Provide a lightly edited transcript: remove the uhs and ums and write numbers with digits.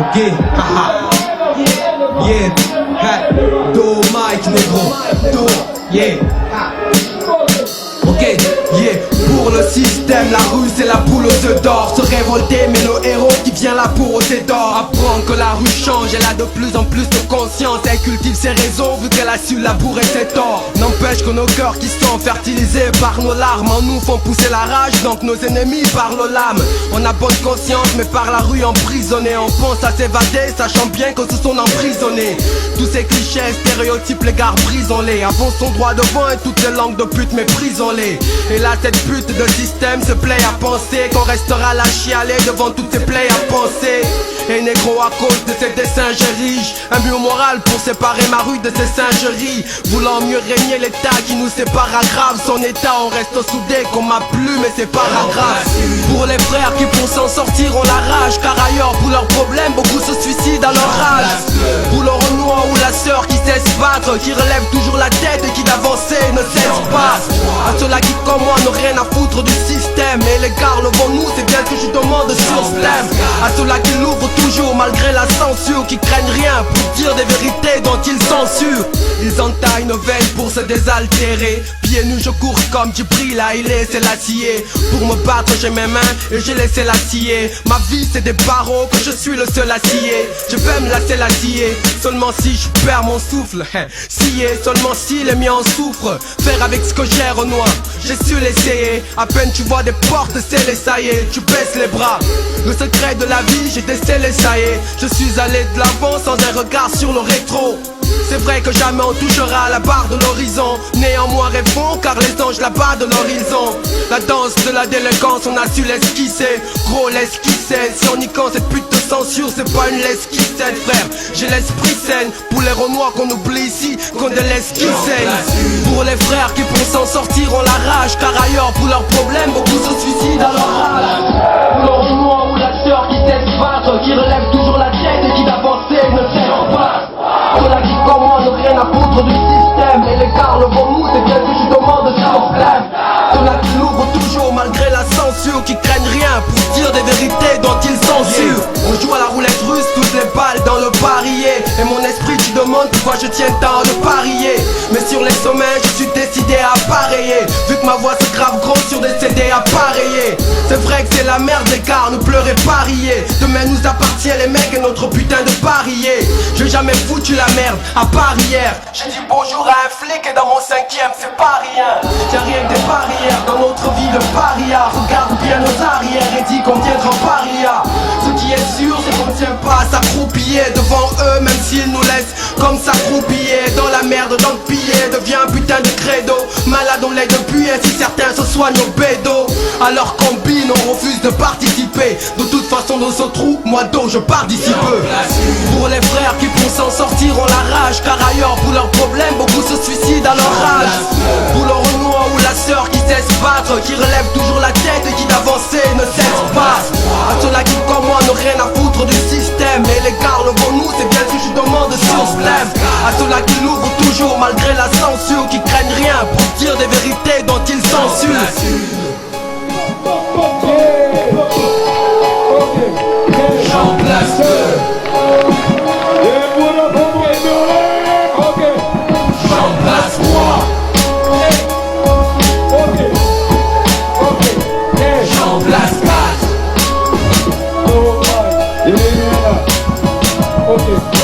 Ok, haha. Yeah, ha. Do Mike négro. Do, yeah. Ok, yeah. Pour le système, la rue c'est la poule aux œufs d'or. Se révolter, mais le héros qui vient là pour ôter d'or. Apprendre que la rue change, elle a de plus en plus de conscience. Elle cultive ses raisons vu qu'elle a su labourer ses torts. N'empêche que nos cœurs qui sont fertilisés par nos larmes en nous font pousser la rage, donc nos ennemis parlent aux lames. On a bonne conscience mais par la rue emprisonné. On pense à s'évader, sachant bien que ce sont emprisonnés. Tous ces clichés, stéréotypes, les gars brisons-les. Avançons droit devant et toutes les langues de pute méprisons-les. Et là cette pute de système se plaît à penser qu'on restera là chialer devant toutes ces plaies à penser. Et négro à cause de ces dessins j'érige un mur moral pour séparer ma rue de ces singeries. Voulant mieux régner l'état qui nous sépare aggrave son état. On reste soudés qu'on m'a plu mais c'est pas grave. Pour les frères qui pour s'en sortir ont la rage, car ailleurs pour leurs problèmes beaucoup se suicident à leur rage. Pour le Renoir ou la sœur qui sait se battre, qui relève toujours la tête et qui d'avancer ne cesse pas. À ceux-là qui comme moi n'ont rien à foutre du système, et les gars levons-nous, c'est bien ce que je demande sur Slam. À ceux-là qui l'ouvrent toujours malgré la censure, qui craignent rien pour dire des vérités dont ils censurent. Ils entaillent nos veines pour se désaltérer. Pieds nus je cours comme Djibril à Haïlé Sélassié. Pour me battre j'ai mes mains et j'ai laissé l'acier. Ma vie c'est des barreaux que je suis le seul à scier. Je vais me lasser l'acier seulement si je perds mon souffle. Scier seulement si les miens en souffrent. Faire avec ce que j'ai Renoir, j'ai su l'essayer. À peine tu vois des portes scellées, ça y est, tu baisses les bras. Le secret de la vie j'ai décelé, ça y est. Je suis allé de l'avant sans un regard sur le rétro. C'est vrai que jamais on touchera à la barre de l'horizon. Néanmoins rêvons car les anges là-bas de l'horizon. La danse de la délinquance on a su l'esquisser. Gros l'esquisser, si on y quand cette pute de censure c'est pas une l'esquissette frère. J'ai l'esprit sain pour les Renoirs qu'on oublie ici, qu'on délaisse qui saigne. Pour les frères qui pour s'en sortir ont la rage, car ailleurs pour leurs problèmes beaucoup se suicident à leur rage. Pour le Renoir ou la sœur qui sait se battre, qui relève toujours la tête et qui d'avancer ne cesse pas. Ceux-là qui comme moi n'ont rien à foutre du système, et les gars levons-nous, c'est bien que je demande sur Slam. Ceux-là qui l'ouvrent toujours malgré la censure, qui craignent rien pour dire des vérités dont ils censurent. On joue à la roulette russe, toutes les balles dans le barillet. Et mon esprit tu demandes pourquoi je tiens tant de parier. Mais sur les sommets je suis décidé à pareiller. Vu que ma voix se grave grosse sur des CD à pareiller. C'est vrai que c'est la merde les gars, ne pleurez pas riez. Demain nous appartient les mecs et notre putain de parier. J'ai jamais foutu la merde, à part hier. J'ai dit bonjour à un flic et dans mon cinquième c'est pas rien. Y'a rien que des barrières dans notre vie de paria. Regarde bien nos arrières et dis qu'on viendra paria. Ce qui est sûr c'est qu'on tient pas à s'accroupiller devant eux, même s'ils nous laissent comme s'accroupiller. Dans la merde, dans le billet, devient un putain de credo. Malade on l'est depuis et si certains se soignent au bédo. Alors combine, on refuse de participer. De toute façon dans ce trou, moi d'eau je participe. Pour les frères qui pour s'en sortir ont la rage, car ailleurs pour leurs problèmes beaucoup se suicident à leur rage. Pour le Renoir ou la sœur qui sait se battre, qui relève toujours la tête et qui d'avancer ne cesse pas. À ceux-là qui comme moi n'ont rien à foutre du système, et les gars levons-nous, c'est bien ce que je demande sur Slam. À ceux-là qui l'ouvrent toujours malgré la censure, qui craignent rien pour dire des vérités dont ils censurent. J'en place j'en place moi. J'en place 4. Okay.